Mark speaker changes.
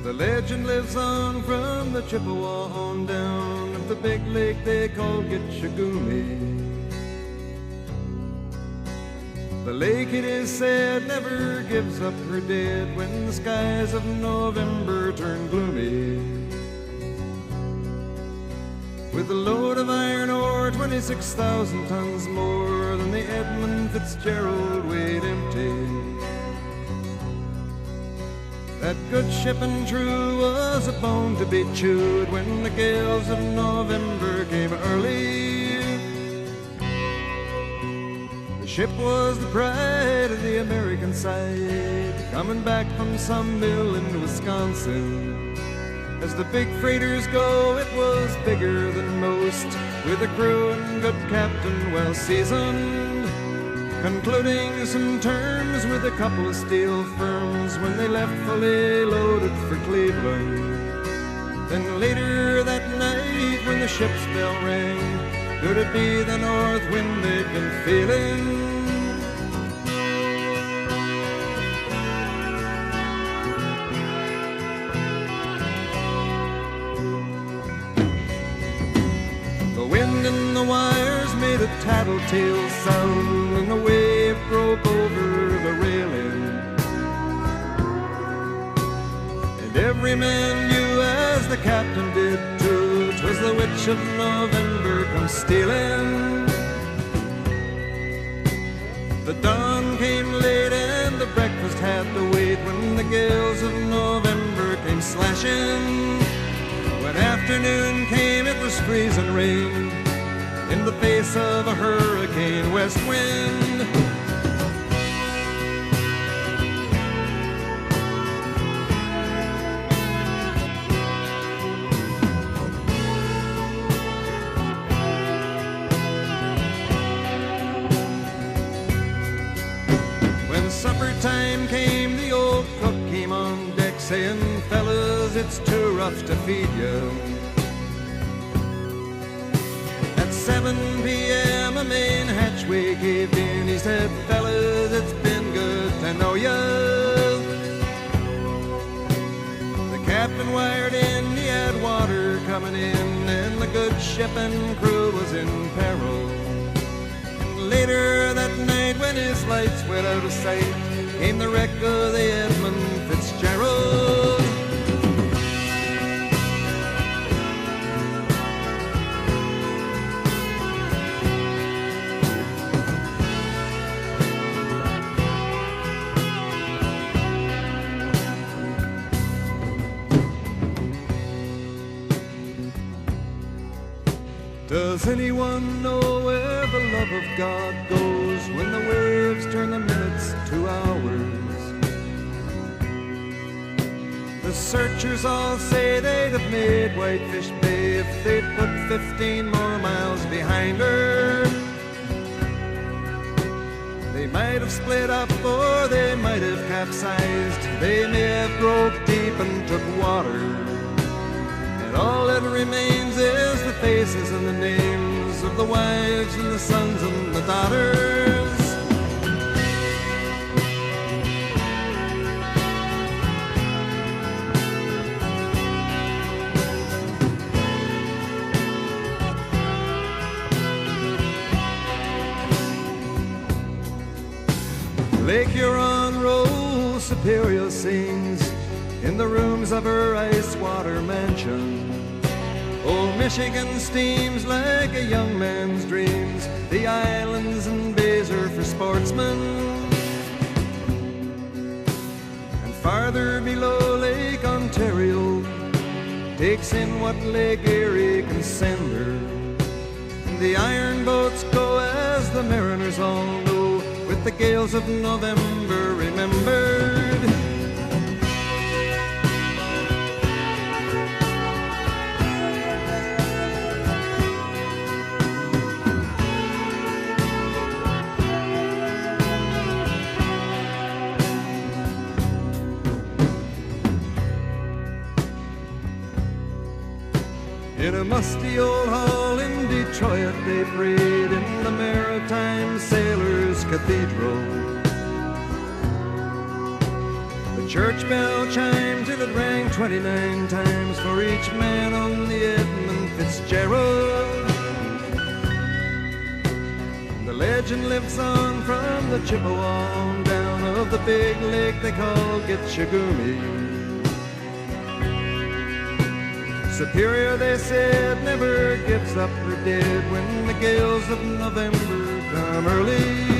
Speaker 1: The legend lives on from the Chippewa on down of the big lake they call Gitchagumi. The lake, it is said, never gives up her dead when the skies of November turn gloomy. With a load of iron ore, 26,000 tons more than the Edmund Fitzgerald weighed empty. That good ship and true was a bone to be chewed when the gales of November came early. The ship was the pride of the American side, coming back from some mill in Wisconsin. As the big freighters go, it was bigger than most, with a crew and good captain well seasoned, concluding some terms with a couple of steel firms when they left fully loaded for Cleveland. Then later that night when the ship's bell rang, could it be the north wind they'd been feeling? The wind in the wires made a tattletale sound, and the wave broke over the railing. And every man knew, as the captain did too, 'twas the witch of November come stealing. The dawn came late and the breakfast had to wait when the gales of November came slashing. When afternoon came, it was freezing rain in the face of a hurricane west wind. When supper time came, the old cook came on deck saying, "Fellas, it's too rough to feed you." At 7 p.m. a main hatchway caved in. He said, "Fellas, it's been good to know you." The captain wired in, he had water coming in, and the good ship and crew was in peril. And later that night, when his lights went out of sight, came the wreck of the Edmund Fitzgerald. Does anyone know where the love of God goes when the waves turn the minutes to hours? The searchers all say they'd have made Whitefish Bay if they'd put 15 more miles behind her. They might have split up or they might have capsized. They may have broke deep and took water. And all that remains is the faces and the names of the wives and the sons and the daughters. Lake Huron rolls Superior sings in the rooms of her ice-water mansion. Old Michigan steams like a young man's dreams. The islands and bays are for sportsmen. And farther below, Lake Ontario takes in what Lake Erie can send her. And the iron boats go, as the mariners all know, with the gales of November remembered. In a musty old hall in Detroit they prayed in the Maritime Sailors' Cathedral. The Church bell chimed till it rang 29 times for each man on the Edmund Fitzgerald. The legend lives on from the Chippewa down of the big lake they call Gitchagumi. Superior, they said, never gives up her dead when the gales of November come early.